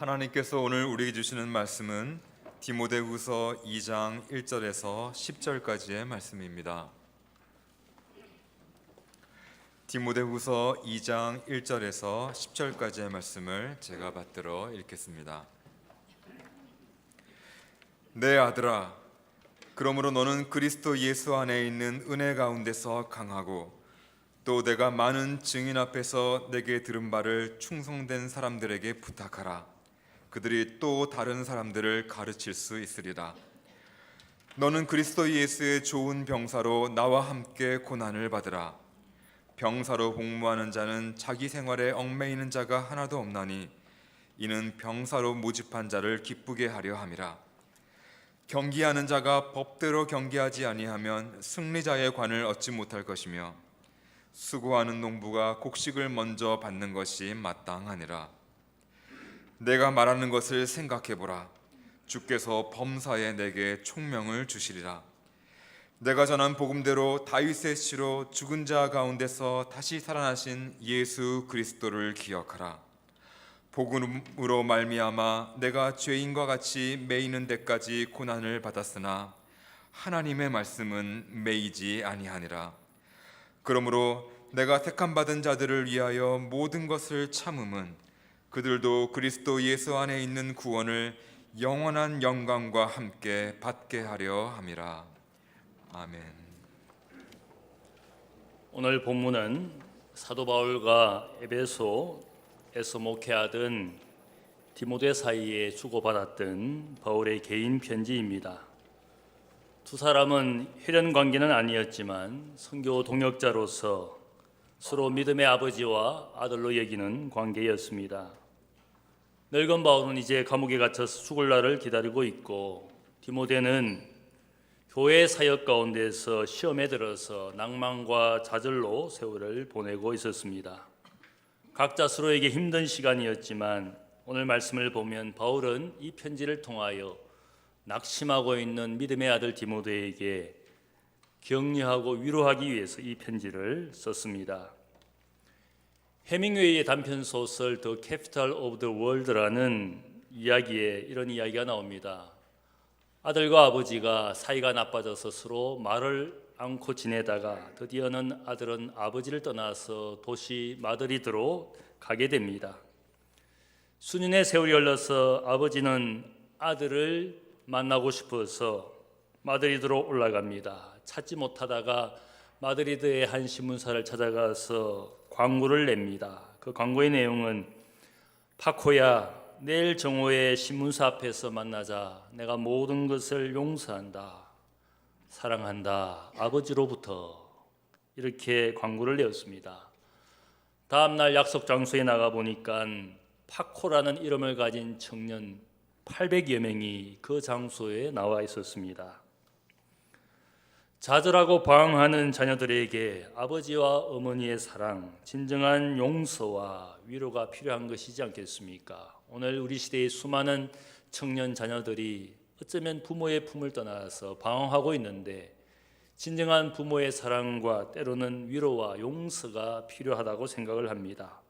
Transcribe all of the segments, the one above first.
하나님께서 오늘 우리에게 주시는 말씀은 디모데후서 2장 1절에서 10절까지의 말씀입니다. 디모데후서 2장 1절에서 10절까지의 말씀을 제가 받들어 읽겠습니다. 내 아들아, 그러므로 너는 그리스도 예수 안에 있는 은혜 가운데서 강하고 또 내가 많은 증인 앞에서 내게 들은 바를 충성된 사람들에게 부탁하라. 그들이 또 다른 사람들을 가르칠 수 있으리라. 너는 그리스도 예수의 좋은 병사로 나와 함께 고난을 받으라. 병사로 복무하는 자는 자기 생활에 얽매이는 자가 하나도 없나니 이는 병사로 모집한 자를 기쁘게 하려 함이라. 경기하는 자가 법대로 경기하지 아니하면 승리자의 관을 얻지 못할 것이며 수고하는 농부가 곡식을 먼저 받는 것이 마땅하니라. 내가 말하는 것을 생각해보라. 주께서 범사에 내게 총명을 주시리라. 내가 전한 복음대로 다윗의 씨로 죽은 자 가운데서 다시 살아나신 예수 그리스도를 기억하라. 복음으로 말미암아 내가 죄인과 같이 매이는 데까지 고난을 받았으나 하나님의 말씀은 매이지 아니하니라. 그러므로 내가 택함받은 자들을 위하여 모든 것을 참음은 그들도 그리스도 예수 안에 있는 구원을 영원한 영광과 함께 받게 하려 함이라. 아멘. 오늘 본문은 사도 바울과 에베소에서 목회하던 디모데 사이에 주고받았던 바울의 개인 편지입니다. 두 사람은 혈연 관계는 아니었지만 선교 동역자로서 서로 믿음의 아버지와 아들로 여기는 관계였습니다. 늙은 바울은 이제 감옥에 갇혀서 죽을 날을 기다리고 있고, 디모데는 교회 사역 가운데서 시험에 들어서 낭만과 좌절로 세월을 보내고 있었습니다. 각자 서로에게 힘든 시간이었지만 오늘 말씀을 보면 바울은 이 편지를 통하여 낙심하고 있는 믿음의 아들 디모데에게 격려하고 위로하기 위해서 이 편지를 썼습니다. 해밍웨이의 단편 소설 The Capital of the World라는 이야기에 이런 이야기가 나옵니다. 아들과 아버지가 사이가 나빠져서 서로 말을 않고 지내다가 드디어는 아들은 아버지를 떠나서 도시 마드리드로 가게 됩니다. 수년의 세월이 흘러서 아버지는 아들을 만나고 싶어서 마드리드로 올라갑니다. 찾지 못하다가 마드리드의 한 신문사를 찾아가서 광고를 냅니다. 그 광고의 내용은 파코야, 내일 정오에 신문사 앞에서 만나자. 내가 모든 것을 용서한다. 사랑한다. 아버지로부터. 이렇게 광고를 내었습니다. 다음 날 약속 장소에 나가 보니까 파코라는 이름을 가진 청년 800여 명이 그 장소에 나와 있었습니다. 좌절하고 방황하는 자녀들에게 아버지와 어머니의 사랑, 진정한 용서와 위로가 필요한 것이지 않겠습니까? 오늘 우리 시대의 수많은 청년 자녀들이 어쩌면 부모의 품을 떠나서 방황하고 있는데 진정한 부모의 사랑과 때로는 위로와 용서가 필요하다고 생각을 합니다.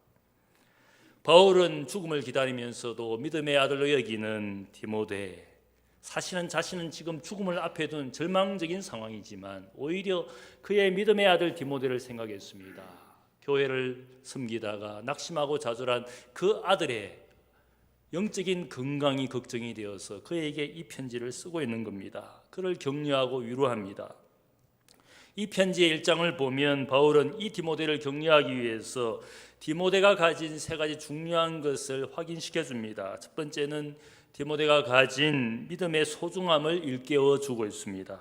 바울은 죽음을 기다리면서도 믿음의 아들로 여기는 디모데, 사실은 자신은 지금 죽음을 앞에 둔 절망적인 상황이지만 오히려 그의 믿음의 아들 디모데를 생각했습니다. 교회를 섬기다가 낙심하고 좌절한 그 아들의 영적인 건강이 걱정이 되어서 그에게 이 편지를 쓰고 있는 겁니다. 그를 격려하고 위로합니다. 이 편지의 1장을 보면 바울은 이 디모데를 격려하기 위해서 디모데가 가진 세 가지 중요한 것을 확인시켜 줍니다. 첫 번째는 디모데가 가진 믿음의 소중함을 일깨워 주고 있습니다.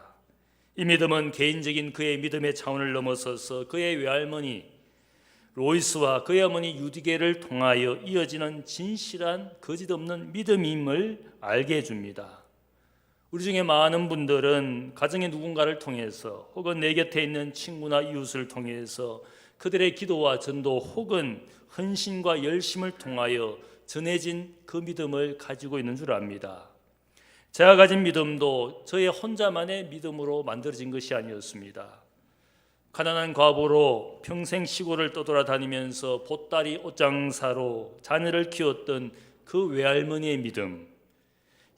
이 믿음은 개인적인 그의 믿음의 차원을 넘어서서 그의 외할머니 로이스와 그의 어머니 유디게를 통하여 이어지는 진실한 거짓없는 믿음임을 알게 해줍니다. 우리 중에 많은 분들은 가정의 누군가를 통해서 혹은 내 곁에 있는 친구나 이웃을 통해서 그들의 기도와 전도 혹은 헌신과 열심을 통하여 전해진 그 믿음을 가지고 있는 줄 압니다. 제가 가진 믿음도 저의 혼자만의 믿음으로 만들어진 것이 아니었습니다. 가난한 과부로 평생 시골을 떠돌아다니면서 보따리 옷장사로 자녀를 키웠던 그 외할머니의 믿음,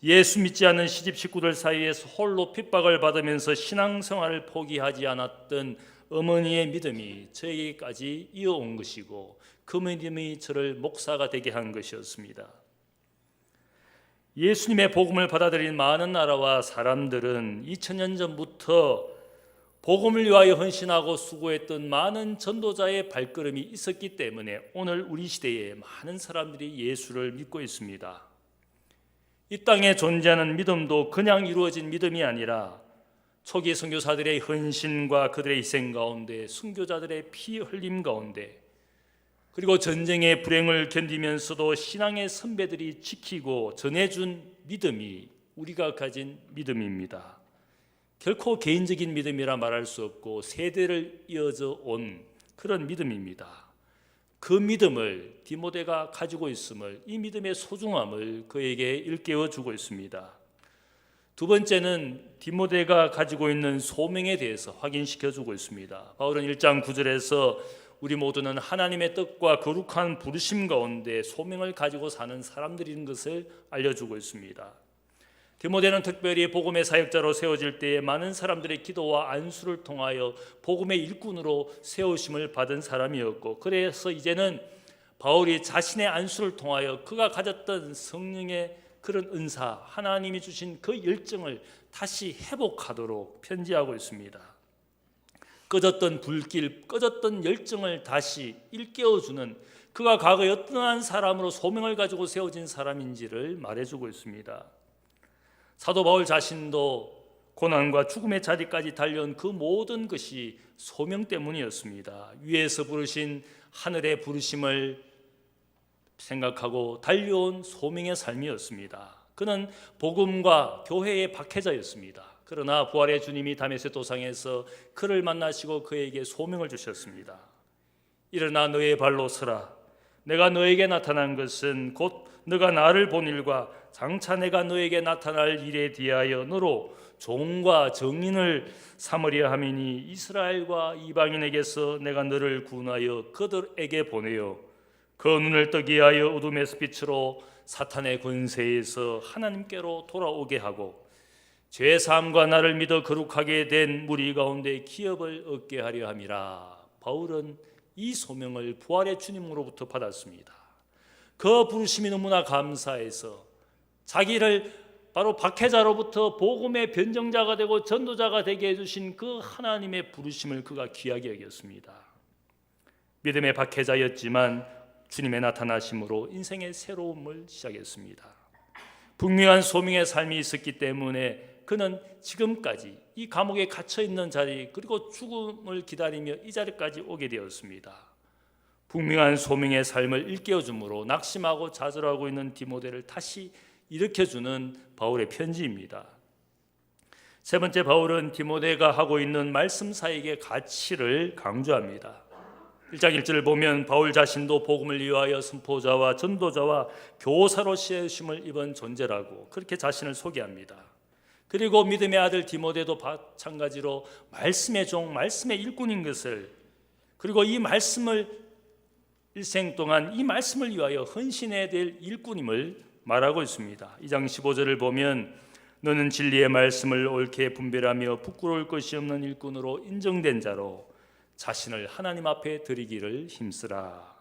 예수 믿지 않는 시집 식구들 사이에서 홀로 핍박을 받으면서 신앙생활을 포기하지 않았던 어머니의 믿음이 저에게까지 이어온 것이고 그 믿음이 저를 목사가 되게 한 것이었습니다. 예수님의 복음을 받아들인 많은 나라와 사람들은 2000년 전부터 복음을 위하여 헌신하고 수고했던 많은 전도자의 발걸음이 있었기 때문에 오늘 우리 시대에 많은 사람들이 예수를 믿고 있습니다. 이 땅에 존재하는 믿음도 그냥 이루어진 믿음이 아니라 초기 선교사들의 헌신과 그들의 희생 가운데, 순교자들의 피 흘림 가운데, 그리고 전쟁의 불행을 견디면서도 신앙의 선배들이 지키고 전해준 믿음이 우리가 가진 믿음입니다. 결코 개인적인 믿음이라 말할 수 없고 세대를 이어져 온 그런 믿음입니다. 그 믿음을 디모데가 가지고 있음을, 이 믿음의 소중함을 그에게 일깨워 주고 있습니다. 두 번째는 디모데가 가지고 있는 소명에 대해서 확인시켜 주고 있습니다. 바울은 1장 9절에서 우리 모두는 하나님의 뜻과 거룩한 부르심 가운데 소명을 가지고 사는 사람들인 것을 알려주고 있습니다. 디모데는 특별히 복음의 사역자로 세워질 때에 많은 사람들의 기도와 안수를 통하여 복음의 일꾼으로 세우심을 받은 사람이었고, 그래서 이제는 바울이 자신의 안수를 통하여 그가 가졌던 성령의 그런 은사, 하나님이 주신 그 열정을 다시 회복하도록 편지하고 있습니다. 꺼졌던 불길, 꺼졌던 열정을 다시 일깨워주는, 그가 과거에 어떠한 사람으로 소명을 가지고 세워진 사람인지를 말해주고 있습니다. 사도 바울 자신도 고난과 죽음의 자리까지 달려온 그 모든 것이 소명 때문이었습니다. 위에서 부르신 하늘의 부르심을 생각하고 달려온 소명의 삶이었습니다. 그는 복음과 교회의 박해자였습니다. 그러나 부활의 주님이 다메섹 도상에서 그를 만나시고 그에게 소명을 주셨습니다. 일어나 너의 발로 서라. 내가 너에게 나타난 것은 곧 너가 나를 본 일과 장차 내가 너에게 나타날 일에 대하여 너로 종과 정인을 삼으려 함이니 이스라엘과 이방인에게서 내가 너를 구원하여 그들에게 보내어 그 눈을 뜨게 하여 어둠의 빛으로 사탄의 권세에서 하나님께로 돌아오게 하고 죄 사함과 나를 믿어 거룩하게 된 무리 가운데 기업을 얻게 하려 함이라. 바울은 이 소명을 부활의 주님으로부터 받았습니다. 그 부르심이 너무나 감사해서 자기를 바로 박해자로부터 복음의 변정자가 되고 전도자가 되게 해주신 그 하나님의 부르심을 그가 귀하게 여겼습니다. 믿음의 박해자였지만 주님의 나타나심으로 인생의 새로움을 시작했습니다. 분명한 소명의 삶이 있었기 때문에 그는 지금까지 이 감옥에 갇혀있는 자리, 그리고 죽음을 기다리며 이 자리까지 오게 되었습니다. 분명한 소명의 삶을 일깨워줌으로 낙심하고 좌절하고 있는 디모데를 다시 일으켜주는 바울의 편지입니다. 세 번째, 바울은 디모데가 하고 있는 말씀 사역의 가치를 강조합니다. 1장 1절을 보면 바울 자신도 복음을 위하여 선포자와 전도자와 교사로 세우심을 입은 존재라고 그렇게 자신을 소개합니다. 그리고 믿음의 아들 디모데도 마찬가지로 말씀의 종, 말씀의 일꾼인 것을, 그리고 이 말씀을 일생 동안 이 말씀을 위하여 헌신해야 될 일꾼임을 말하고 있습니다. 2장 15절을 보면 너는 진리의 말씀을 옳게 분별하며 부끄러울 것이 없는 일꾼으로 인정된 자로 자신을 하나님 앞에 드리기를 힘쓰라.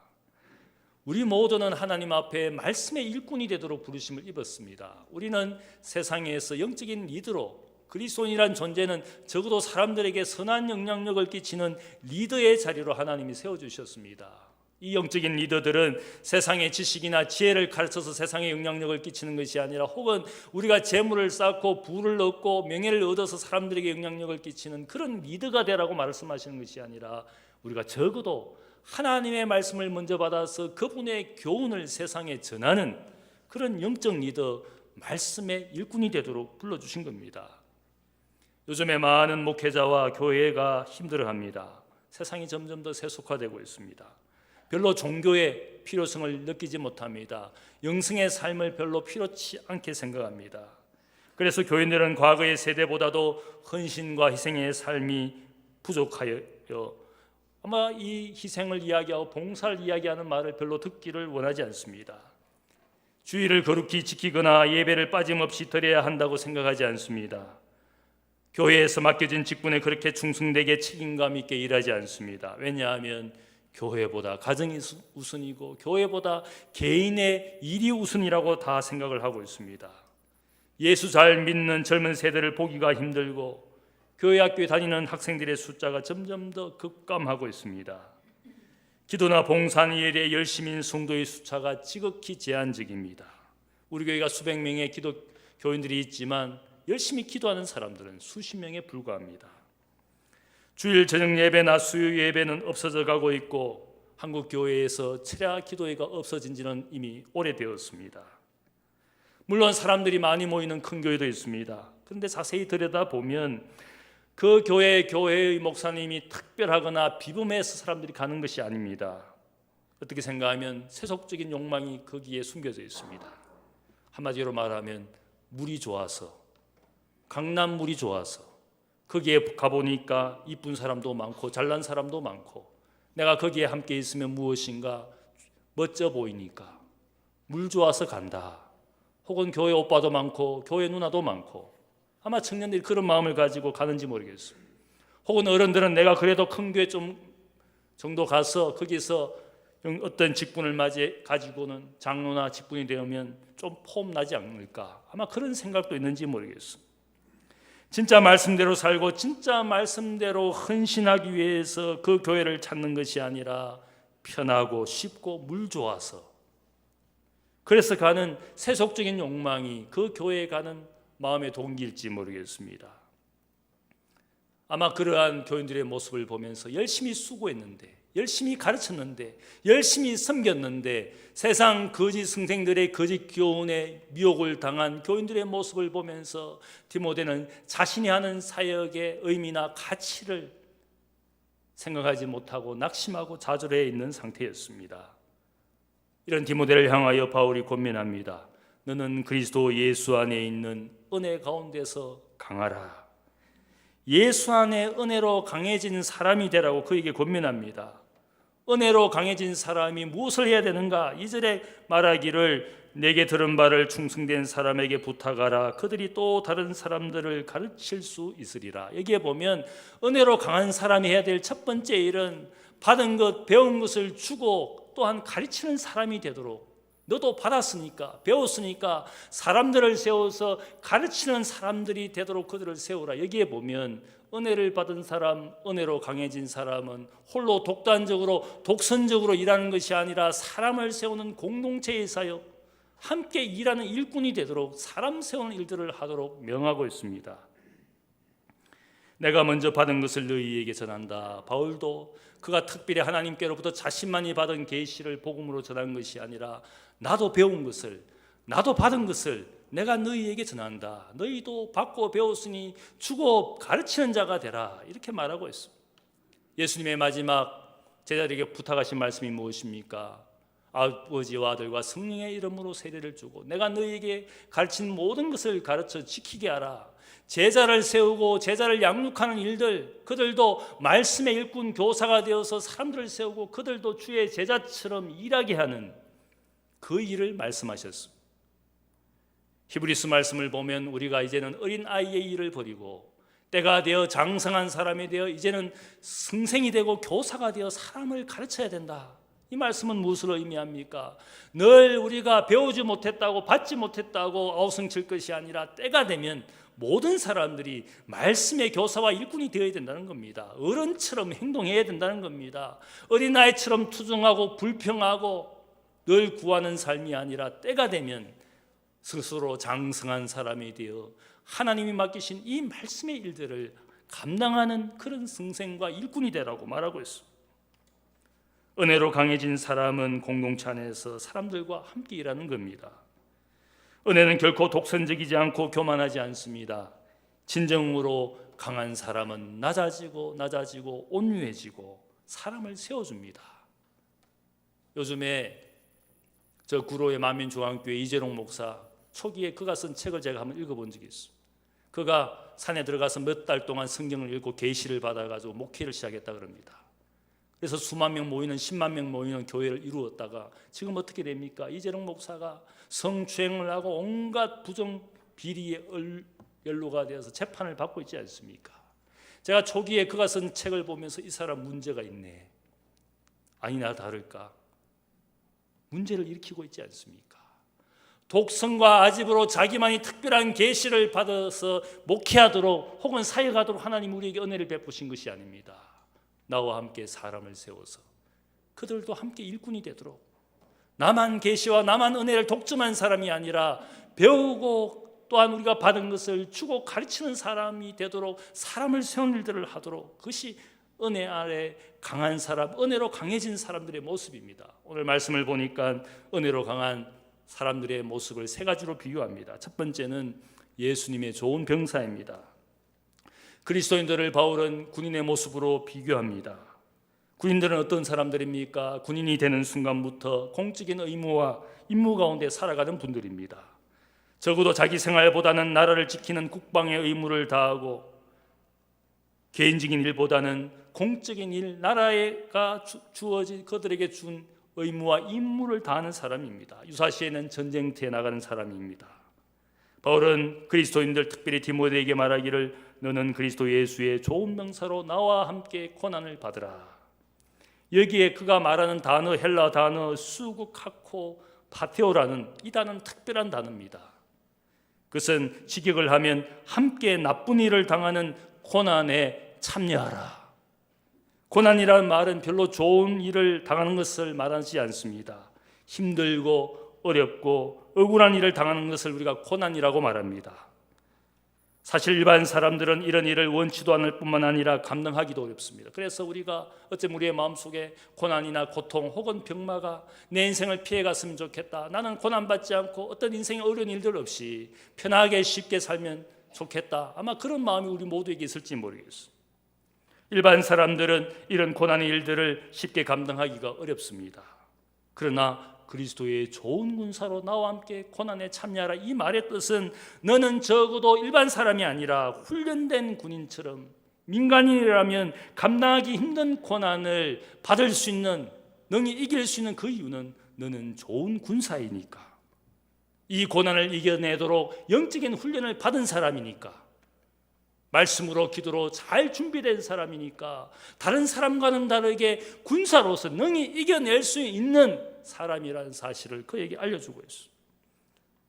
우리 모두는 하나님 앞에 말씀의 일꾼이 되도록 부르심을 입었습니다. 우리는 세상에서 영적인 리더로, 그리스도인이란 존재는 적어도 사람들에게 선한 영향력을 끼치는 리더의 자리로 하나님이 세워주셨습니다. 이 영적인 리더들은 세상의 지식이나 지혜를 가르쳐서 세상에 영향력을 끼치는 것이 아니라, 혹은 우리가 재물을 쌓고 부를 얻고 명예를 얻어서 사람들에게 영향력을 끼치는 그런 리더가 되라고 말씀하시는 것이 아니라, 우리가 적어도 하나님의 말씀을 먼저 받아서 그분의 교훈을 세상에 전하는 그런 영적 리더, 말씀의 일꾼이 되도록 불러주신 겁니다. 요즘에 많은 목회자와 교회가 힘들어합니다. 세상이 점점 더 세속화되고 있습니다. 별로 종교의 필요성을 느끼지 못합니다. 영성의 삶을 별로 필요치 않게 생각합니다. 그래서 교인들은 과거의 세대보다도 헌신과 희생의 삶이 부족하여 아마 이 희생을 이야기하고 봉사를 이야기하는 말을 별로 듣기를 원하지 않습니다. 주의를 거룩히 지키거나 예배를 빠짐없이 드려야 한다고 생각하지 않습니다. 교회에서 맡겨진 직분에 그렇게 충성되게 책임감 있게 일하지 않습니다. 왜냐하면 교회보다 가정이 우선이고 교회보다 개인의 일이 우선이라고 다 생각을 하고 있습니다. 예수 잘 믿는 젊은 세대를 보기가 힘들고 교회 학교에 다니는 학생들의 숫자가 점점 더 급감하고 있습니다. 기도나 봉사하는 일에 열심인 성도의 숫자가 지극히 제한적입니다. 우리 교회가 수백 명의 기독교인들이 있지만 열심히 기도하는 사람들은 수십 명에 불과합니다. 주일 저녁 예배나 수요 예배는 없어져 가고 있고 한국 교회에서 철야 기도회가 없어진 지는 이미 오래되었습니다. 물론 사람들이 많이 모이는 큰 교회도 있습니다. 그런데 자세히 들여다보면 그 교회의 목사님이 특별하거나 비범해서 사람들이 가는 것이 아닙니다. 어떻게 생각하면 세속적인 욕망이 거기에 숨겨져 있습니다. 한마디로 말하면 물이 좋아서, 강남물이 좋아서 거기에 가보니까 이쁜 사람도 많고 잘난 사람도 많고 내가 거기에 함께 있으면 무엇인가 멋져 보이니까 물 좋아서 간다. 혹은 교회 오빠도 많고 교회 누나도 많고 아마 청년들이 그런 마음을 가지고 가는지 모르겠어요. 혹은 어른들은 내가 그래도 큰 교회 좀 정도 가서 거기서 어떤 직분을 가지고는 장로나 직분이 되면 좀 폼나지 않을까. 아마 그런 생각도 있는지 모르겠어요. 진짜 말씀대로 살고 진짜 말씀대로 헌신하기 위해서 그 교회를 찾는 것이 아니라 편하고 쉽고 물 좋아서 그래서 가는 세속적인 욕망이 그 교회에 가는 마음의 동기일지 모르겠습니다. 아마 그러한 교인들의 모습을 보면서 열심히 수고했는데 열심히 가르쳤는데 열심히 섬겼는데 세상 거짓 선생들의 거짓 교훈에 미혹을 당한 교인들의 모습을 보면서 디모데는 자신이 하는 사역의 의미나 가치를 생각하지 못하고 낙심하고 좌절해 있는 상태였습니다. 이런 디모데를 향하여 바울이 권면합니다. 너는 그리스도 예수 안에 있는 은혜 가운데서 강하라. 예수 안에 은혜로 강해진 사람이 되라고 그에게 권면합니다. 은혜로 강해진 사람이 무엇을 해야 되는가? 2절에 말하기를 내게 들은 바를 충성된 사람에게 부탁하라. 그들이 또 다른 사람들을 가르칠 수 있으리라. 여기에 보면 은혜로 강한 사람이 해야 될 첫 번째 일은 받은 것, 배운 것을 주고 또한 가르치는 사람이 되도록 너도 받았으니까 배웠으니까 사람들을 세워서 가르치는 사람들이 되도록 그들을 세우라. 여기에 보면 은혜를 받은 사람, 은혜로 강해진 사람은 홀로 독단적으로 독선적으로 일하는 것이 아니라 사람을 세우는 공동체의 사역, 함께 일하는 일꾼이 되도록 사람 세우는 일들을 하도록 명하고 있습니다. 내가 먼저 받은 것을 너희에게 전한다. 바울도 그가 특별히 하나님께로부터 자신만이 받은 계시를 복음으로 전한 것이 아니라 나도 배운 것을, 나도 받은 것을 내가 너희에게 전한다. 너희도 받고 배웠으니 주고 가르치는 자가 되라. 이렇게 말하고 있습니다. 예수님의 마지막 제자들에게 부탁하신 말씀이 무엇입니까? 아버지와 아들과 성령의 이름으로 세례를 주고 내가 너희에게 가르친 모든 것을 가르쳐 지키게 하라. 제자를 세우고 제자를 양육하는 일들, 그들도 말씀의 일꾼 교사가 되어서 사람들을 세우고 그들도 주의 제자처럼 일하게 하는 그 일을 말씀하셨습니다. 히브리서 말씀을 보면 우리가 이제는 어린 아이의 일을 버리고 때가 되어 장성한 사람이 되어 이제는 선생이 되고 교사가 되어 사람을 가르쳐야 된다. 이 말씀은 무엇을 의미합니까? 늘 우리가 배우지 못했다고 받지 못했다고 아우성칠 것이 아니라 때가 되면 모든 사람들이 말씀의 교사와 일꾼이 되어야 된다는 겁니다. 어른처럼 행동해야 된다는 겁니다. 어린아이처럼 투정하고 불평하고 늘 구하는 삶이 아니라 때가 되면 스스로 장성한 사람이 되어 하나님이 맡기신 이 말씀의 일들을 감당하는 그런 승생과 일꾼이 되라고 말하고 있습니다. 은혜로 강해진 사람은 공동체 안에서 사람들과 함께 일하는 겁니다. 은혜는 결코 독선적이지 않고 교만하지 않습니다. 진정으로 강한 사람은 낮아지고 온유해지고 사람을 세워줍니다. 요즘에 저 구로의 만민중앙교회 이재롱 목사 초기에 그가 쓴 책을 제가 한번 읽어본 적이 있어요. 그가 산에 들어가서 몇 달 동안 성경을 읽고 계시를 받아가지고 목회를 시작했다 그럽니다. 그래서 수만 명 모이는 10만 명 모이는 교회를 이루었다가 지금 어떻게 됩니까? 이재롱 목사가 성추행을 하고 온갖 부정 비리의 연루가 되어서 재판을 받고 있지 않습니까? 제가 초기에 그가 쓴 책을 보면서 이 사람 문제가 있네, 아니나 다를까 문제를 일으키고 있지 않습니까? 독성과 아집으로 자기만이 특별한 계시를 받아서 목회하도록 혹은 사역하도록 하나님 우리에게 은혜를 베푸신 것이 아닙니다. 나와 함께 사람을 세워서 그들도 함께 일꾼이 되도록, 나만 계시와 나만 은혜를 독점한 사람이 아니라 배우고 또한 우리가 받은 것을 주고 가르치는 사람이 되도록 사람을 세우는 일들을 하도록, 그것이 은혜 아래 강한 사람, 은혜로 강해진 사람들의 모습입니다. 오늘 말씀을 보니까 은혜로 강한 사람들의 모습을 세 가지로 비유합니다. 첫 번째는 예수님의 좋은 병사입니다. 그리스도인들을 바울은 군인의 모습으로 비교합니다. 군인들은 어떤 사람들입니까? 군인이 되는 순간부터 공적인 의무와 임무 가운데 살아가는 분들입니다. 적어도 자기 생활보다는 나라를 지키는 국방의 의무를 다하고 개인적인 일보다는 공적인 일, 나라가 주어진 그들에게 준 의무와 임무를 다하는 사람입니다. 유사시에는 전쟁터에 나가는 사람입니다. 바울은 그리스도인들, 특별히 디모데에게 말하기를 너는 그리스도 예수의 좋은 병사로 나와 함께 고난을 받으라. 여기에 그가 말하는 단어, 헬라 단어 수구카코 파테오라는 이 단어는 특별한 단어입니다. 그것은 직역을 하면 함께 나쁜 일을 당하는 고난에 참여하라. 고난이라는 말은 별로 좋은 일을 당하는 것을 말하지 않습니다. 힘들고 어렵고 억울한 일을 당하는 것을 우리가 고난이라고 말합니다. 사실 일반 사람들은 이런 일을 원치도 않을 뿐만 아니라 감당하기도 어렵습니다. 그래서 우리가 어쩌면 우리의 마음속에 고난이나 고통 혹은 병마가 내 인생을 피해갔으면 좋겠다, 나는 고난받지 않고 어떤 인생의 어려운 일들 없이 편하게 쉽게 살면 좋겠다, 아마 그런 마음이 우리 모두에게 있을지 모르겠어요. 일반 사람들은 이런 고난의 일들을 쉽게 감당하기가 어렵습니다. 그러나 그리스도의 좋은 군사로 나와 함께 고난에 참여하라, 이 말의 뜻은 너는 적어도 일반 사람이 아니라 훈련된 군인처럼 민간인이라면 감당하기 힘든 고난을 받을 수 있는, 능히 이길 수 있는 그 이유는 너는 좋은 군사이니까, 이 고난을 이겨내도록 영적인 훈련을 받은 사람이니까, 말씀으로 기도로 잘 준비된 사람이니까, 다른 사람과는 다르게 군사로서 능히 이겨낼 수 있는 사람이라는 사실을 그에게 알려주고 있습니다.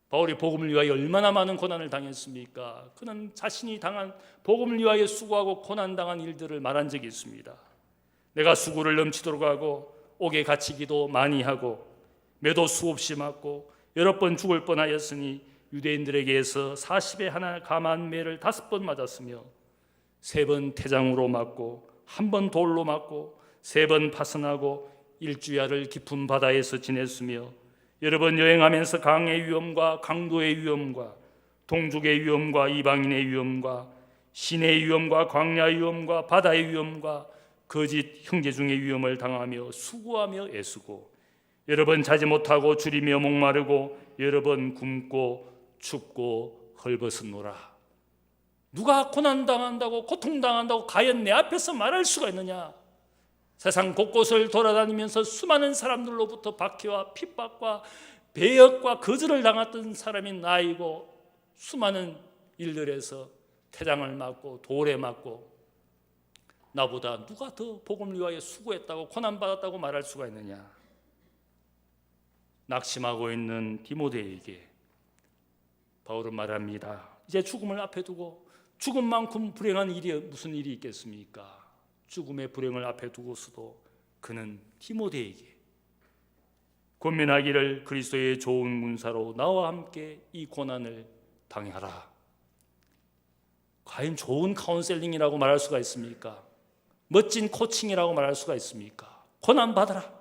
바울이 복음을 위하여 얼마나 많은 고난을 당했습니까? 그는 자신이 당한, 복음을 위하여 수고하고 고난당한 일들을 말한 적이 있습니다. 내가 수고를 넘치도록 하고 옥에 갇히기도 많이 하고 매도 수없이 맞고 여러 번 죽을 뻔하였으니 유대인들에게서 40에 하나 감한 매를 5번 맞았으며 3번 태장으로 맞고 1번 돌로 맞고 3번 파선하고 일주야를 깊은 바다에서 지냈으며 여러 번 여행하면서 강의 위험과 강도의 위험과 동족의 위험과 이방인의 위험과 시내의 위험과 광야의 위험과 바다의 위험과 거짓 형제 중의 위험을 당하며 수고하며 애쓰고 여러 번 자지 못하고 줄이며 목마르고 여러 번 굶고 춥고 헐벗었노라. 누가 고난당한다고 고통당한다고 과연 내 앞에서 말할 수가 있느냐? 세상 곳곳을 돌아다니면서 수많은 사람들로부터 박해와 핍박과 배역과 거절을 당했던 사람이 나이고 수많은 일들에서 태장을 맞고 돌에 맞고 나보다 누가 더 복음을 위하여 수고했다고 고난받았다고 말할 수가 있느냐? 낙심하고 있는 디모데에게 바울은 말합니다. 이제 죽음을 앞에 두고, 죽음만큼 불행한 일이 무슨 일이 있겠습니까? 죽음의 불행을 앞에 두고서도 그는 디모데에게 권면하기를 그리스도의 좋은 문사로 나와 함께 이 고난을 당하라. 과연 좋은 카운셀링이라고 말할 수가 있습니까? 멋진 코칭이라고 말할 수가 있습니까? 고난받아라,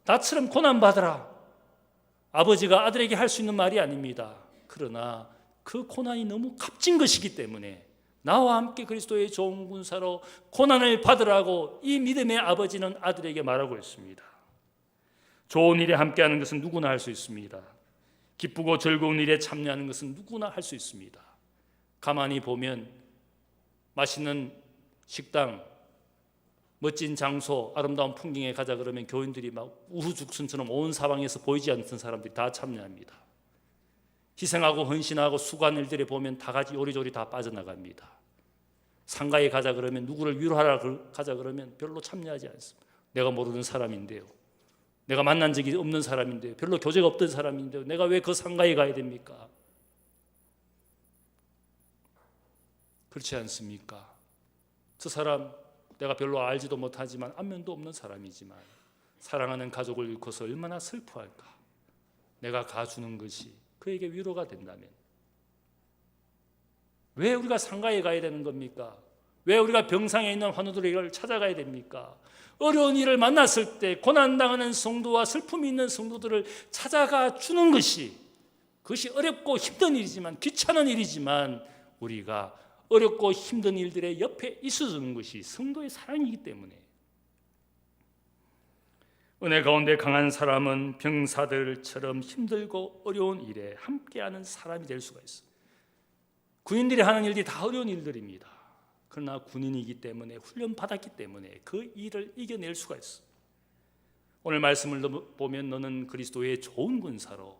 나처럼 고난받아라. 아버지가 아들에게 할 수 있는 말이 아닙니다. 그러나 그 고난이 너무 값진 것이기 때문에 나와 함께 그리스도의 좋은 군사로 고난을 받으라고 이 믿음의 아버지는 아들에게 말하고 있습니다. 좋은 일에 함께하는 것은 누구나 할 수 있습니다. 기쁘고 즐거운 일에 참여하는 것은 누구나 할 수 있습니다. 가만히 보면 맛있는 식당, 멋진 장소, 아름다운 풍경에 가자 그러면 교인들이 막 우후죽순처럼 온 사방에서 보이지 않던 사람들이 다 참여합니다. 희생하고 헌신하고 수고한 일들에 보면 다 같이 요리조리 다 빠져나갑니다. 상가에 가자 그러면, 누구를 위로하러 가자 그러면 별로 참여하지 않습니다. 내가 모르는 사람인데요, 내가 만난 적이 없는 사람인데요, 별로 교제가 없던 사람인데요, 내가 왜 그 상가에 가야 됩니까? 그렇지 않습니까? 저 사람 내가 별로 알지도 못하지만 안면도 없는 사람이지만 사랑하는 가족을 잃고서 얼마나 슬퍼할까. 내가 가주는 것이 그에게 위로가 된다면 왜 우리가 상가에 가야 되는 겁니까? 왜 우리가 병상에 있는 환우들을 찾아가야 됩니까? 어려운 일을 만났을 때 고난당하는 성도와 슬픔이 있는 성도들을 찾아가 주는 것이, 그것이 어렵고 힘든 일이지만, 귀찮은 일이지만 우리가 어렵고 힘든 일들의 옆에 있어주는 것이 성도의 사랑이기 때문에. 은혜 가운데 강한 사람은 병사들처럼 힘들고 어려운 일에 함께하는 사람이 될 수가 있어요. 군인들이 하는 일들이 다 어려운 일들입니다. 그러나 군인이기 때문에, 훈련받았기 때문에 그 일을 이겨낼 수가 있어요. 오늘 말씀을 보면 너는 그리스도의 좋은 군사로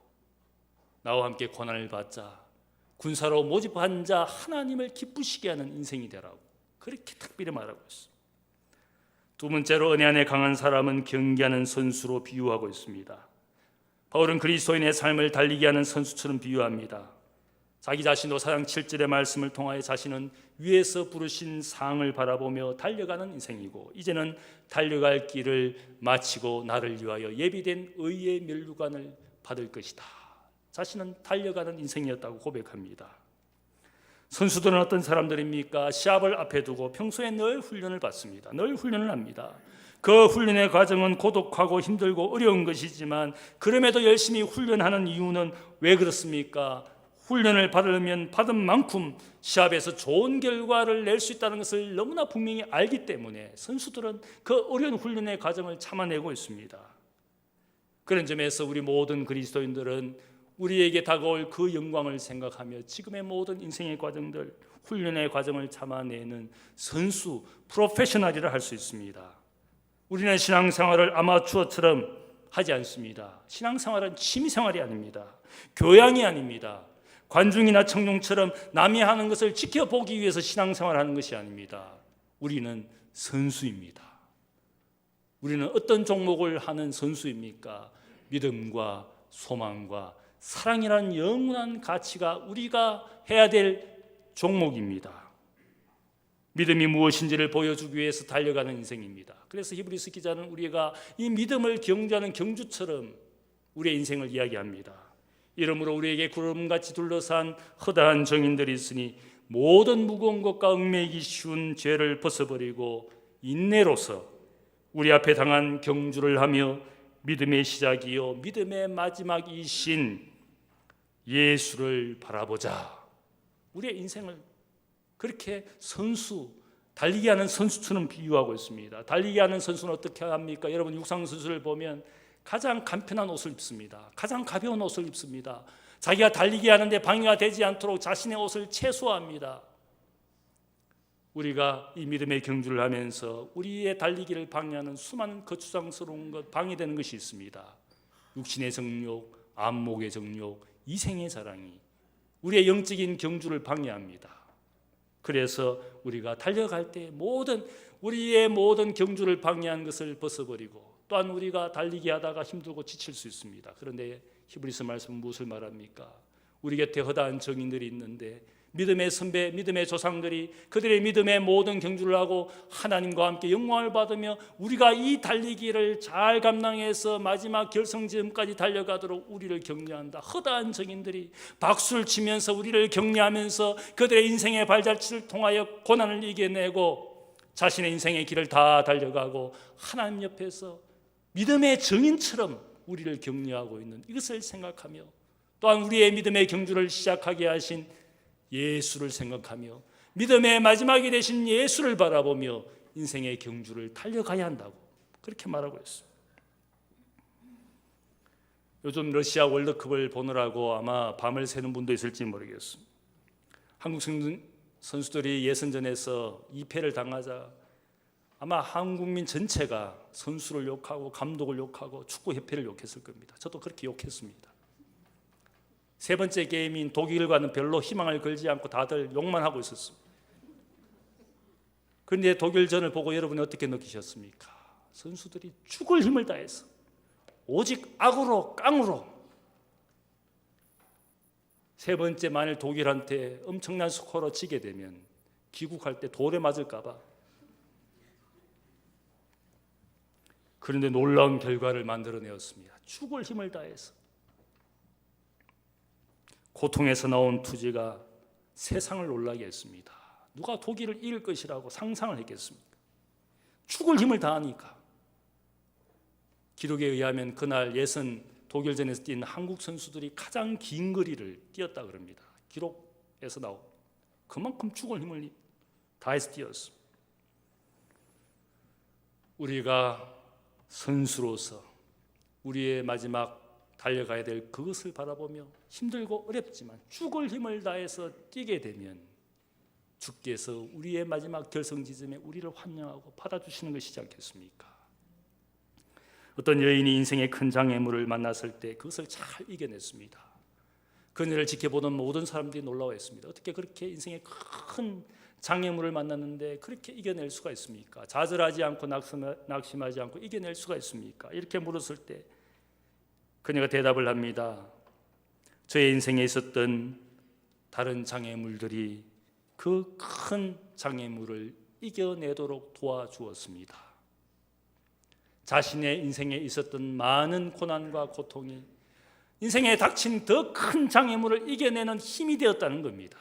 나와 함께 고난을 받자, 군사로 모집한 자 하나님을 기쁘시게 하는 인생이 되라고 그렇게 특별히 말하고 있습니다. 두 번째로 은혜 안에 강한 사람은 경기하는 선수로 비유하고 있습니다. 바울은 그리스도인의 삶을 달리게 하는 선수처럼 비유합니다. 자기 자신도 4장 7절의 말씀을 통하여 자신은 위에서 부르신 상을 바라보며 달려가는 인생이고, 이제는 달려갈 길을 마치고 나를 위하여 예비된 의의 면류관을 받을 것이다. 자신은 달려가는 인생이었다고 고백합니다. 선수들은 어떤 사람들입니까? 시합을 앞에 두고 평소에 늘 훈련을 받습니다. 늘 훈련을 합니다. 그 훈련의 과정은 고독하고 힘들고 어려운 것이지만 그럼에도 열심히 훈련하는 이유는 왜 그렇습니까? 훈련을 받으면 받은 만큼 시합에서 좋은 결과를 낼 수 있다는 것을 너무나 분명히 알기 때문에 선수들은 그 어려운 훈련의 과정을 참아내고 있습니다. 그런 점에서 우리 모든 그리스도인들은 우리에게 다가올 그 영광을 생각하며 지금의 모든 인생의 과정들, 훈련의 과정을 참아내는 선수, 프로페셔널이라 할 수 있습니다. 우리는 신앙생활을 아마추어처럼 하지 않습니다. 신앙생활은 취미생활이 아닙니다. 교양이 아닙니다. 관중이나 청중처럼 남이 하는 것을 지켜보기 위해서 신앙생활하는 것이 아닙니다. 우리는 선수입니다. 우리는 어떤 종목을 하는 선수입니까? 믿음과 소망과 사랑이라는 영원한 가치가 우리가 해야 될 종목입니다. 믿음이 무엇인지를 보여주기 위해서 달려가는 인생입니다. 그래서 히브리서 기자는 우리가 이 믿음을 경주하는 경주처럼 우리의 인생을 이야기합니다. 이러므로 우리에게 구름같이 둘러싼 허다한 정인들이 있으니 모든 무거운 것과 얽매이기 쉬운 죄를 벗어버리고 인내로서 우리 앞에 당한 경주를 하며 믿음의 시작이요 믿음의 마지막이신 예수를 바라보자. 우리의 인생을 그렇게 선수, 달리기 하는 선수처럼 비유하고 있습니다. 달리기 하는 선수는 어떻게 합니까? 여러분 육상 선수를 보면 가장 간편한 옷을 입습니다. 가장 가벼운 옷을 입습니다. 자기가 달리기 하는데 방해가 되지 않도록 자신의 옷을 최소화합니다. 우리가 이 믿음의 경주를 하면서 우리의 달리기를 방해하는 수많은 거추장스러운 것, 방해되는 것이 있습니다. 육신의 정욕, 안목의 정욕, 이생의 자랑이 우리의 영적인 경주를 방해합니다. 그래서 우리가 달려갈 때 우리의 모든 경주를 방해한 것을 벗어버리고, 또한 우리가 달리기 하다가 힘들고 지칠 수 있습니다. 그런데 히브리서 말씀은 무엇을 말합니까? 우리 곁에 허다한 정인들이 있는데 믿음의 선배, 믿음의 조상들이 그들의 믿음의 모든 경주를 하고 하나님과 함께 영광을 받으며 우리가 이 달리기를 잘 감당해서 마지막 결승점까지 달려가도록 우리를 격려한다. 허다한 정인들이 박수를 치면서 우리를 격려하면서 그들의 인생의 발자취를 통하여 고난을 이겨내고 자신의 인생의 길을 다 달려가고 하나님 옆에서 믿음의 정인처럼 우리를 격려하고 있는 이것을 생각하며, 또한 우리의 믿음의 경주를 시작하게 하신 예수를 생각하며 믿음의 마지막이 되신 예수를 바라보며 인생의 경주를 달려가야 한다고 그렇게 말하고 있어요. 요즘 러시아 월드컵을 보느라고 아마 밤을 새는 분도 있을지 모르겠습니다. 한국 선수들이 예선전에서 2패를 당하자 아마 한국민 전체가 선수를 욕하고 감독을 욕하고 축구협회를 욕했을 겁니다. 저도 그렇게 욕했습니다. 세 번째 게임인 독일과는 별로 희망을 걸지 않고 다들 욕만 하고 있었습니다. 그런데 독일전을 보고 여러분이 어떻게 느끼셨습니까? 선수들이 죽을 힘을 다해서 오직 악으로 깡으로 세 번째 만일 독일한테 엄청난 스코어로 지게 되면 귀국할 때 돌에 맞을까 봐. 그런데 놀라운 결과를 만들어내었습니다. 죽을 힘을 다해서. 고통에서 나온 투지가 세상을 놀라게 했습니다. 누가 독일을 이길 것이라고 상상을 했겠습니까? 죽을 힘을 다하니까. 기록에 의하면 그날 예선 독일전에서 뛴 한국 선수들이 가장 긴 거리를 뛰었다 그럽니다. 기록에서 나온 그만큼 죽을 힘을 다해서 뛰었습니다. 우리가 선수로서 우리의 마지막 달려가야 될 그것을 바라보며 힘들고 어렵지만 죽을 힘을 다해서 뛰게 되면 주께서 우리의 마지막 결성지점에 우리를 환영하고 받아주시는 것이지 않겠습니까? 어떤 여인이 인생의 큰 장애물을 만났을 때 그것을 잘 이겨냈습니다. 그녀를 지켜보던 모든 사람들이 놀라워했습니다. 어떻게 그렇게 인생의 큰 장애물을 만났는데 그렇게 이겨낼 수가 있습니까? 좌절하지 않고 낙심하지 않고 이겨낼 수가 있습니까? 이렇게 물었을 때 그녀가 대답을 합니다. 저의 인생에 있었던 다른 장애물들이 그 큰 장애물을 이겨내도록 도와주었습니다. 자신의 인생에 있었던 많은 고난과 고통이 인생에 닥친 더 큰 장애물을 이겨내는 힘이 되었다는 겁니다.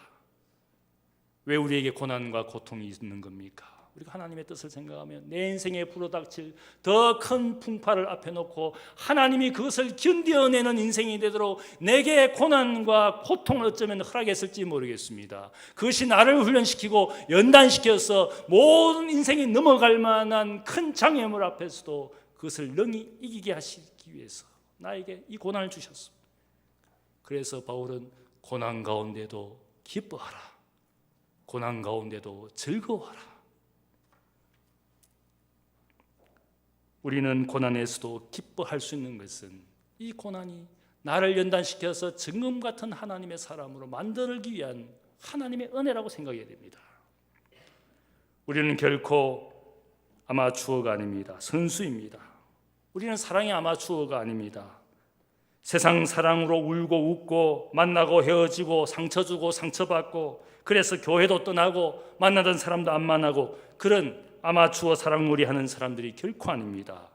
왜 우리에게 고난과 고통이 있는 겁니까? 우리가 하나님의 뜻을 생각하면 내 인생에 불어닥칠 더 큰 풍파를 앞에 놓고 하나님이 그것을 견뎌내는 인생이 되도록 내게 고난과 고통을 어쩌면 허락했을지 모르겠습니다. 그것이 나를 훈련시키고 연단시켜서 모든 인생이 넘어갈 만한 큰 장애물 앞에서도 그것을 능히 이기게 하시기 위해서 나에게 이 고난을 주셨습니다. 그래서 바울은 고난 가운데도 기뻐하라, 고난 가운데도 즐거워하라. 우리는 고난에서도 기뻐할 수 있는 것은 이 고난이 나를 연단시켜서 증금 같은 하나님의 사람으로 만들기 위한 하나님의 은혜라고 생각해야 됩니다. 우리는 결코 아마추어가 아닙니다. 선수입니다. 우리는 사랑의 아마추어가 아닙니다. 세상 사랑으로 울고 웃고 만나고 헤어지고 상처 주고 상처받고 그래서 교회도 떠나고 만나던 사람도 안 만나고 그런 아마추어 사랑놀이 하는 사람들이 결코 아닙니다.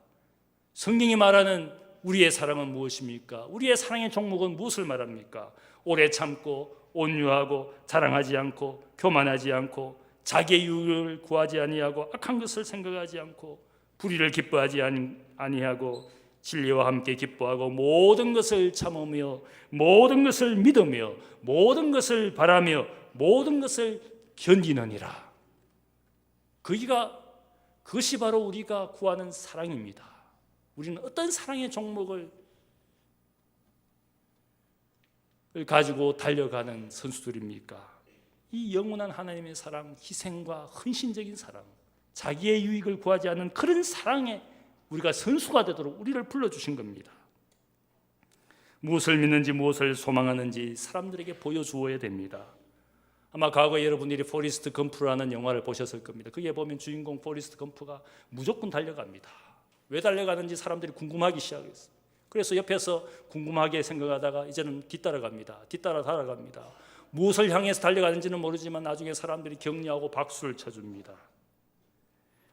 성경이 말하는 우리의 사랑은 무엇입니까? 우리의 사랑의 종목은 무엇을 말합니까? 오래 참고 온유하고 자랑하지 않고 교만하지 않고 자기의 유익을 구하지 아니하고 악한 것을 생각하지 않고 불의를 기뻐하지 아니하고 진리와 함께 기뻐하고 모든 것을 참으며 모든 것을 믿으며 모든 것을 바라며 모든 것을 견디느니라. 그것이 바로 우리가 구하는 사랑입니다. 우리는 어떤 사랑의 종목을 가지고 달려가는 선수들입니까? 이 영원한 하나님의 사랑, 희생과 헌신적인 사랑, 자기의 유익을 구하지 않는 그런 사랑에 우리가 선수가 되도록 우리를 불러주신 겁니다. 무엇을 믿는지 무엇을 소망하는지 사람들에게 보여주어야 됩니다. 아마 과거에 여러분들이 포리스트 검프라는 영화를 보셨을 겁니다. 거기에 보면 주인공 포리스트 검프가 무조건 달려갑니다. 왜 달려가는지 사람들이 궁금하기 시작했어요. 그래서 옆에서 궁금하게 생각하다가 이제는 뒤따라갑니다. 뒤따라 달아갑니다. 무엇을 향해서 달려가는지는 모르지만 나중에 사람들이 격려하고 박수를 쳐줍니다.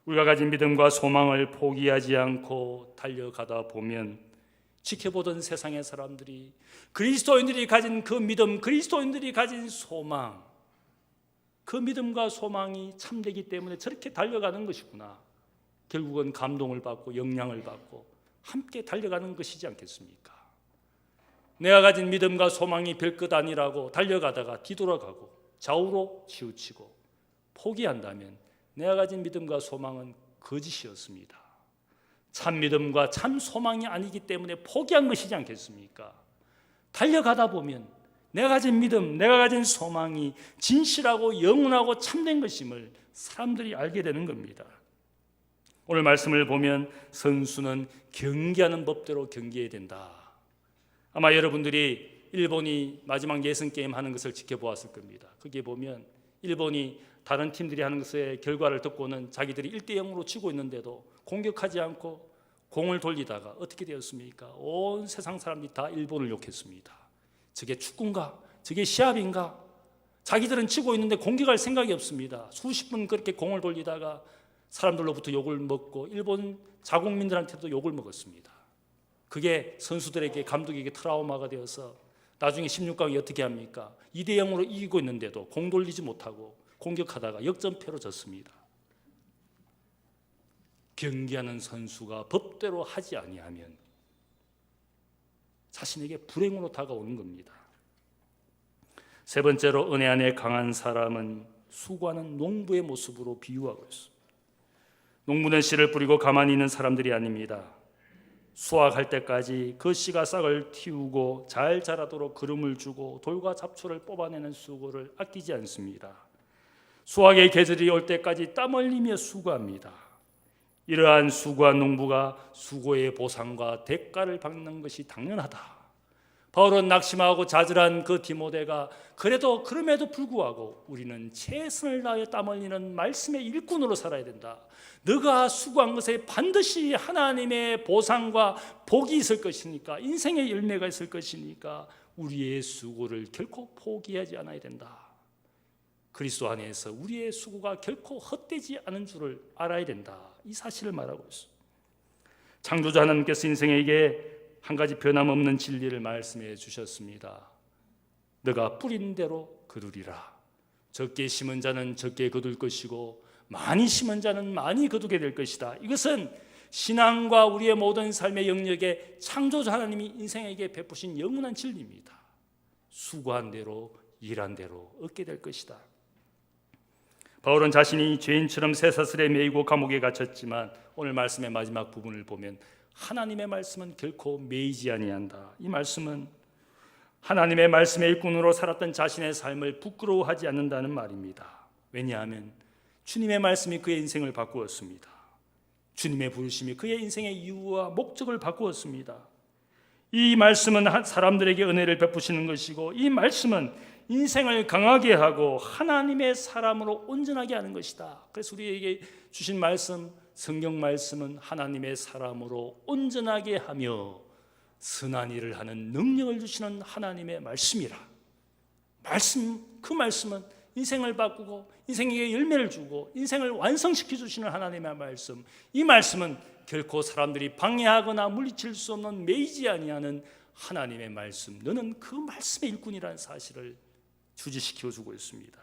우리가 가진 믿음과 소망을 포기하지 않고 달려가다 보면 지켜보던 세상의 사람들이 그리스도인들이 가진 그 믿음, 그리스도인들이 가진 소망, 그 믿음과 소망이 참되기 때문에 저렇게 달려가는 것이구나. 결국은 감동을 받고 영향을 받고 함께 달려가는 것이지 않겠습니까? 내가 가진 믿음과 소망이 별것 아니라고 달려가다가 뒤돌아가고 좌우로 치우치고 포기한다면 내가 가진 믿음과 소망은 거짓이었습니다. 참 믿음과 참 소망이 아니기 때문에 포기한 것이지 않겠습니까? 달려가다 보면 내가 가진 믿음, 내가 가진 소망이 진실하고 영원하고 참된 것임을 사람들이 알게 되는 겁니다. 오늘 말씀을 보면 선수는 경기하는 법대로 경기해야 된다. 아마 여러분들이 일본이 마지막 예선 게임 하는 것을 지켜보았을 겁니다. 거기에 보면 일본이 다른 팀들이 하는 것의 결과를 듣고는 자기들이 1대0으로 치고 있는데도 공격하지 않고 공을 돌리다가 어떻게 되었습니까? 온 세상 사람들이 다 일본을 욕했습니다. 저게 축구인가? 저게 시합인가? 자기들은 치고 있는데 공격할 생각이 없습니다. 수십 분 그렇게 공을 돌리다가 사람들로부터 욕을 먹고 일본 자국민들한테도 욕을 먹었습니다. 그게 선수들에게, 감독에게 트라우마가 되어서 나중에 16강이 어떻게 합니까? 2대0으로 이기고 있는데도 공 돌리지 못하고 공격하다가 역전패로 졌습니다. 경기하는 선수가 법대로 하지 아니하면 자신에게 불행으로 다가오는 겁니다. 세 번째로 은혜 안에 강한 사람은 수고하는 농부의 모습으로 비유하고 있습니다. 농부는 씨를 뿌리고 가만히 있는 사람들이 아닙니다. 수확할 때까지 그 씨가 싹을 틔우고 잘 자라도록 거름을 주고 돌과 잡초를 뽑아내는 수고를 아끼지 않습니다. 수확의 계절이 올 때까지 땀 흘리며 수고합니다. 이러한 수고한 농부가 수고의 보상과 대가를 받는 것이 당연하다. 바울은 낙심하고 좌절한 그 디모데가 그럼에도 불구하고 우리는 최선을 다하여 땀 흘리는 말씀의 일꾼으로 살아야 된다. 너가 수고한 것에 반드시 하나님의 보상과 복이 있을 것이니까, 인생의 열매가 있을 것이니까 우리의 수고를 결코 포기하지 않아야 된다. 그리스도 안에서 우리의 수고가 결코 헛되지 않은 줄을 알아야 된다. 이 사실을 말하고 있습니다. 창조주 하나님께서 인생에게 한 가지 변함없는 진리를 말씀해 주셨습니다. 너가 뿌린 대로 거두리라. 적게 심은 자는 적게 거둘 것이고 많이 심은 자는 많이 거두게 될 것이다. 이것은 신앙과 우리의 모든 삶의 영역에 창조주 하나님이 인생에게 베푸신 영원한 진리입니다. 수고한 대로 일한 대로 얻게 될 것이다. 바울은 자신이 죄인처럼 쇠사슬에 매이고 감옥에 갇혔지만 오늘 말씀의 마지막 부분을 보면 하나님의 말씀은 결코 매이지 아니한다. 이 말씀은 하나님의 말씀의 일꾼으로 살았던 자신의 삶을 부끄러워하지 않는다는 말입니다. 왜냐하면 주님의 말씀이 그의 인생을 바꾸었습니다. 주님의 부르심이 그의 인생의 이유와 목적을 바꾸었습니다. 이 말씀은 사람들에게 은혜를 베푸시는 것이고, 이 말씀은 인생을 강하게 하고 하나님의 사람으로 온전하게 하는 것이다. 그래서 우리에게 주신 말씀, 성경 말씀은 하나님의 사람으로 온전하게 하며 선한 일을 하는 능력을 주시는 하나님의 말씀이라. 그 말씀은 인생을 바꾸고 인생에게 열매를 주고 인생을 완성시켜 주시는 하나님의 말씀. 이 말씀은 결코 사람들이 방해하거나 물리칠 수 없는 매이지 아니하는 하나님의 말씀. 너는 그 말씀의 일꾼이라는 사실을 주지시켜 주고 있습니다.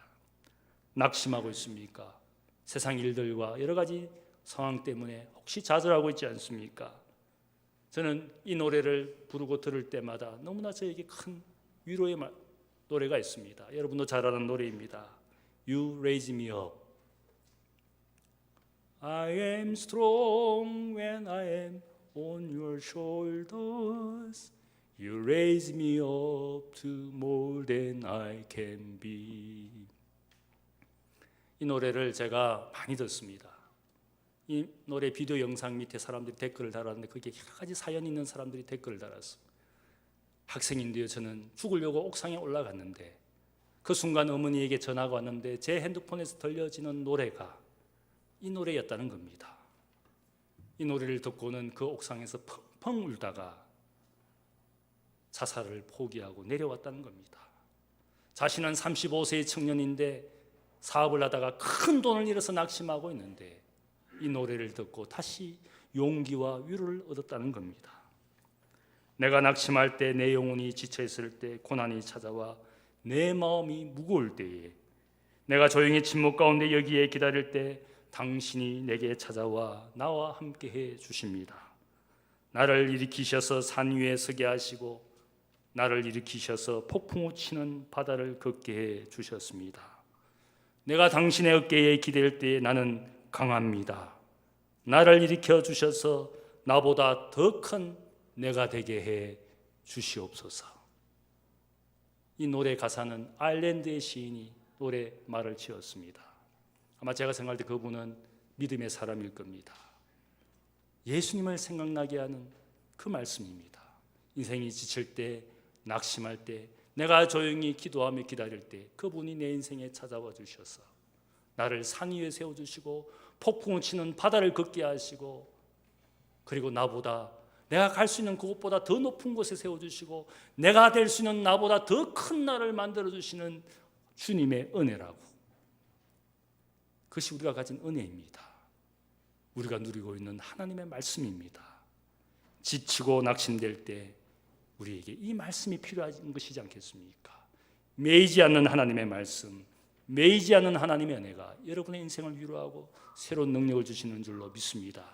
낙심하고 있습니까? 세상 일들과 여러 가지 상황 때문에 혹시 좌절하고 있지 않습니까? 저는 이 노래를 부르고 들을 때마다 너무나 저에게 큰 위로의 노래가 있습니다. 여러분도 잘 아는 노래입니다. You raise me up. I am strong when I am on your shoulders. You raise me up to more than I can be. 이 노래를 제가 많이 듣습니다. 이 노래 비디오 영상 밑에 사람들이 댓글을 달았는데 거기에 여러 가지 사연 있는 사람들이 댓글을 달았어요. 학생인데요, 저는 죽으려고 옥상에 올라갔는데 그 순간 어머니에게 전화가 왔는데 제 핸드폰에서 들려지는 노래가 이 노래였다는 겁니다. 이 노래를 듣고는 그 옥상에서 펑펑 울다가 자살을 포기하고 내려왔다는 겁니다. 자신은 35세의 청년인데 사업을 하다가 큰 돈을 잃어서 낙심하고 있는데 이 노래를 듣고 다시 용기와 위로를 얻었다는 겁니다. 내가 낙심할 때, 내 영혼이 지쳐있을 때, 고난이 찾아와 내 마음이 무거울 때에, 내가 조용히 침묵 가운데 여기에 기다릴 때 당신이 내게 찾아와 나와 함께해 주십니다. 나를 일으키셔서 산 위에 서게 하시고 나를 일으키셔서 폭풍우 치는 바다를 걷게 해 주셨습니다. 내가 당신의 어깨에 기댈 때에 나는 강합니다. 나를 일으켜 주셔서 나보다 더 큰 내가 되게 해 주시옵소서. 이 노래 가사는 아일랜드의 시인이 노래 말을 지었습니다. 아마 제가 생각할 때 그분은 믿음의 사람일 겁니다. 예수님을 생각나게 하는 그 말씀입니다. 인생이 지칠 때 낙심할 때, 내가 조용히 기도하며 기다릴 때 그분이 내 인생에 찾아와 주셔서 나를 산 위에 세워주시고 폭풍을 치는 바다를 걷게 하시고, 그리고 나보다 내가 갈 수 있는 그곳보다 더 높은 곳에 세워주시고 내가 될 수 있는 나보다 더 큰 나를 만들어주시는 주님의 은혜라고. 그것이 우리가 가진 은혜입니다. 우리가 누리고 있는 하나님의 말씀입니다. 지치고 낙심될 때 우리에게 이 말씀이 필요한 것이지 않겠습니까? 매이지 않는 하나님의 말씀, 매이지 않는 하나님의 은혜가 여러분의 인생을 위로하고 새로운 능력을 주시는 줄로 믿습니다.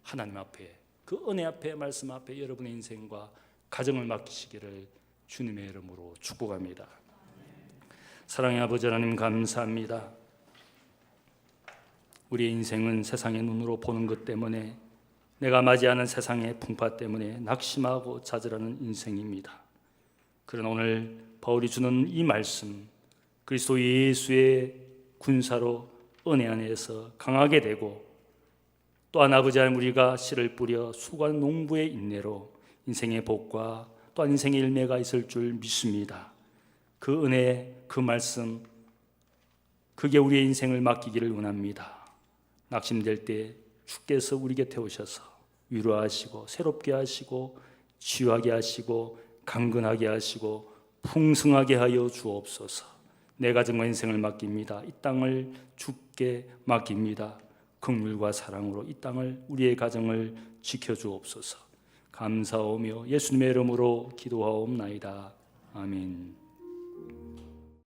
하나님 앞에, 그 은혜 앞에, 말씀 앞에 여러분의 인생과 가정을 맡기시기를 주님의 이름으로 축복합니다. 사랑의 아버지 하나님, 감사합니다. 우리의 인생은 세상의 눈으로 보는 것 때문에, 내가 맞이하는 세상의 풍파 때문에 낙심하고 좌절하는 인생입니다. 그러나 오늘 바울이 주는 이 말씀, 그리스도 예수의 군사로 은혜 안에서 강하게 되고, 또한 아버지 하나님, 우리가 씨를 뿌려 수고하는 농부의 인내로 인생의 복과 또한 인생의 열매가 있을 줄 믿습니다. 그 은혜, 그 말씀, 그게 우리의 인생을 맡기기를 원합니다. 낙심될 때 주께서 우리 곁에 오셔서 위로하시고 새롭게 하시고 치유하게 하시고 강건하게 하시고 풍성하게 하여 주옵소서. 내 가정과 인생을 맡깁니다. 이 땅을 주께 맡깁니다. 긍휼과 사랑으로 이 땅을, 우리의 가정을 지켜주옵소서. 감사하며 예수님의 이름으로 기도하옵나이다. 아멘.